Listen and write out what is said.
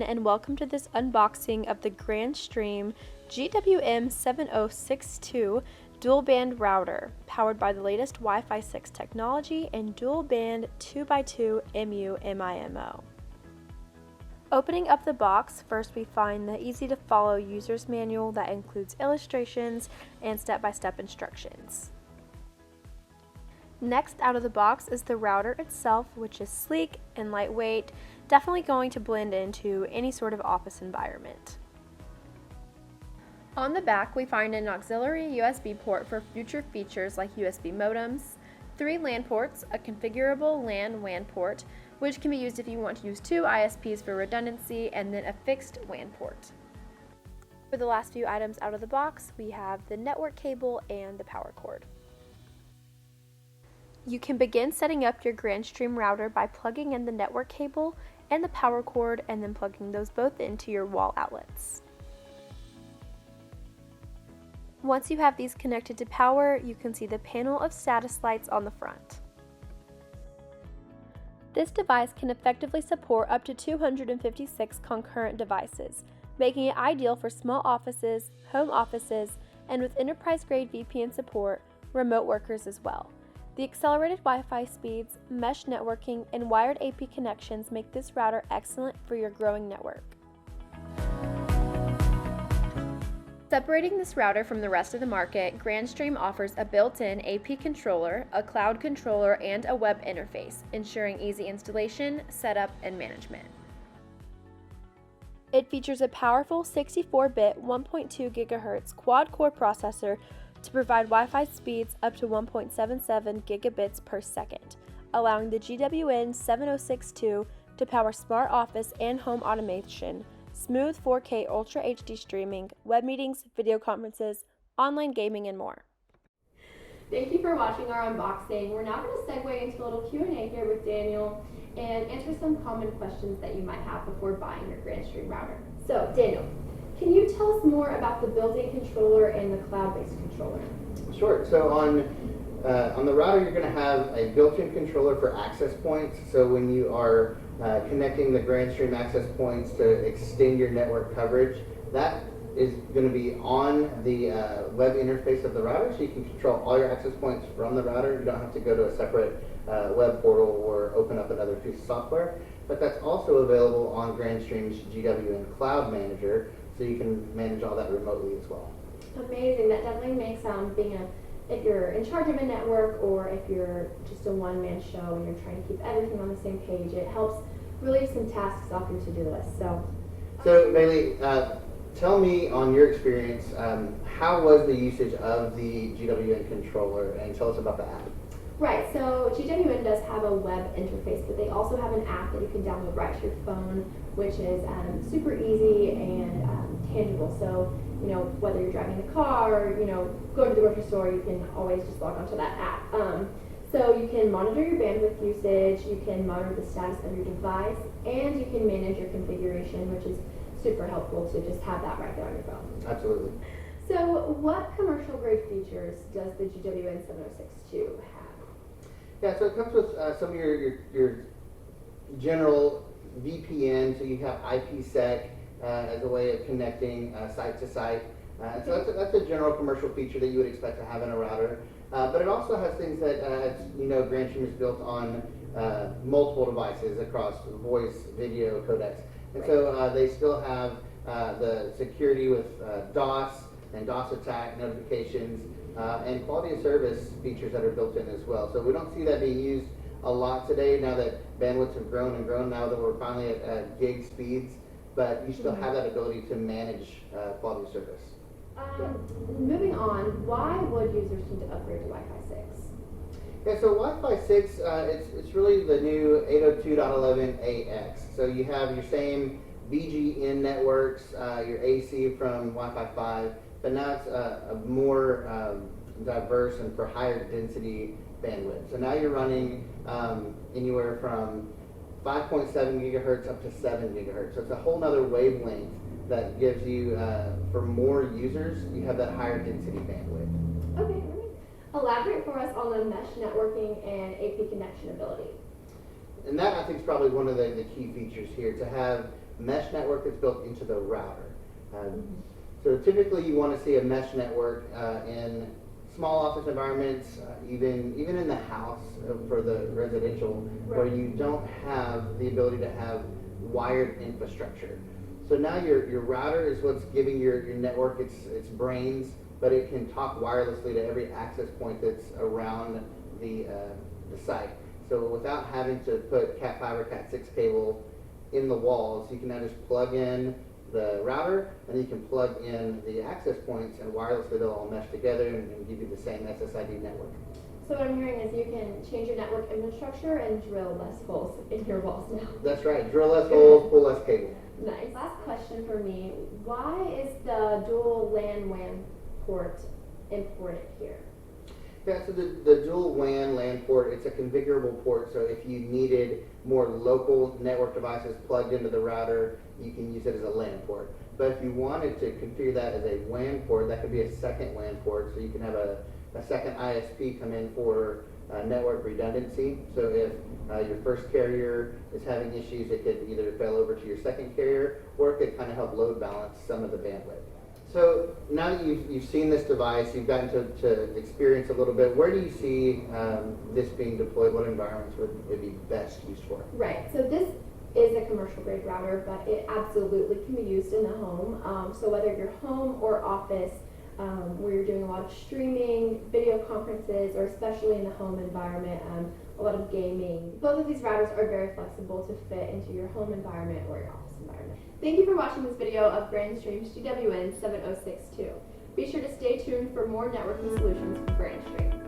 everyone, and welcome to this unboxing of the Grandstream GWN7062 dual band router, powered by the latest Wi-Fi 6 technology and dual band 2x2 MU-MIMO. Opening up the box, first we find the easy to follow user's manual that includes illustrations and step-by-step instructions. Next out of the box is the router itself, which is sleek and lightweight, definitely going to blend into any sort of office environment. On the back we find an auxiliary USB port for future features like USB modems, 3 LAN ports, a configurable LAN-WAN port, which can be used if you want to use 2 ISPs for redundancy, and then a fixed WAN port. For the last few items out of the box, we have the network cable and the power cord. You can begin setting up your Grandstream router by plugging in the network cable and the power cord and then plugging those both into your wall outlets. Once you have these connected to power, you can see the panel of status lights on the front. This device can effectively support up to 256 concurrent devices, making it ideal for small offices, home offices, and with enterprise-grade VPN support, remote workers as well. The accelerated Wi-Fi speeds, mesh networking, and wired AP connections make this router excellent for your growing network. Separating this router from the rest of the market, Grandstream offers a built-in AP controller, a cloud controller, and a web interface, ensuring easy installation, setup, and management. It features a powerful 64-bit 1.2 GHz quad-core processor to provide Wi-Fi speeds up to 1.77 gigabits per second, allowing the GWN7062 to power smart office and home automation, smooth 4K Ultra HD streaming, web meetings, video conferences, online gaming, and more. Thank you for watching our unboxing. We're now going to segue into a little Q&A here with Daniel and answer some common questions that you might have before buying your Grandstream router. So, Daniel, can you tell us more about the built-in controller and the cloud-based controller? Sure. So on the router, you're going to have a built-in controller for access points. So when you are connecting the Grandstream access points to extend your network coverage, that is going to be on the web interface of the router, so you can control all your access points from the router. You don't have to go to a separate web portal or open up another piece of software. But that's also available on Grandstream's GWN Cloud Manager, so you can manage all that remotely as well. Amazing. That definitely makes if you're in charge of a network or if you're just a one-man show and you're trying to keep everything on the same page, it helps relieve some tasks off your to-do list. So Bailey, tell me on your experience, how was the usage of the GWN controller, and tell us about the app. Right, so GWN does have a web interface, but they also have an app that you can download right to your phone, which is super easy and tangible. So, whether you're driving the car or, going to the grocery store, you can always just log onto that app. So you can monitor your bandwidth usage, you can monitor the status of your device, and you can manage your configuration, which is super helpful to just have that right there on your phone. Absolutely. So what commercial grade features does the GWN7062 have? Yeah, so it comes with some of your general VPN, so you have IPsec as a way of connecting site to site. So that's a general commercial feature that you would expect to have in a router. But it also has things that, Grandstream is built on multiple devices across voice, video, codecs. And so they still have the security with DOS and DOS attack notifications, and quality of service features that are built in as well. So we don't see that being used a lot today now that bandwidths have grown and grown, now that we're finally at gig speeds, but you still have that ability to manage quality of service. Moving on, why would users need to upgrade to Wi-Fi 6? Yeah, so Wi-Fi 6, it's really the new 802.11ax. So you have your same BGN networks, your AC from Wi-Fi 5, but now it's a more diverse and for higher density bandwidth. So now you're running anywhere from 5.7 gigahertz up to 7 gigahertz. So it's a whole nother wavelength that gives you, for more users, you have that higher density bandwidth. Okay, elaborate for us on the mesh networking and AP connection ability. And that, I think, is probably one of the key features here, to have mesh network that's built into the router. So typically you want to see a mesh network in small office environments, even in the house for the residential, where you don't have the ability to have wired infrastructure. So now your router is what's giving your network its brains, but it can talk wirelessly to every access point that's around the site. So without having to put Cat 5 or Cat 6 cable in the walls, you can now just plug in the router, and you can plug in the access points, and wirelessly they'll all mesh together and give you the same SSID network. So what I'm hearing is you can change your network infrastructure and drill less holes in your walls now. That's right. Drill less holes, pull less cable. Nice. Last question for me. Why is the dual LAN/WAN port important here? Yeah, so the dual WAN LAN port, it's a configurable port, so if you needed more local network devices plugged into the router, you can use it as a LAN port. But if you wanted to configure that as a WAN port, that could be a second WAN port, so you can have a second ISP come in for network redundancy. So if your first carrier is having issues, it could either fail over to your second carrier, or it could kind of help load balance some of the bandwidth. So now that you've seen this device, you've gotten to experience a little bit, where do you see this being deployed? What environments would it be best used for? Right, so this is a commercial grade router, but it absolutely can be used in the home. So whether you're home or office, where you're doing a lot of streaming, video conferences, or especially in the home environment, a lot of gaming, both of these routers are very flexible to fit into your home environment or your office environment. Thank you for watching this video of Grandstream's GWN7062. Be sure to stay tuned for more networking solutions from Grandstream.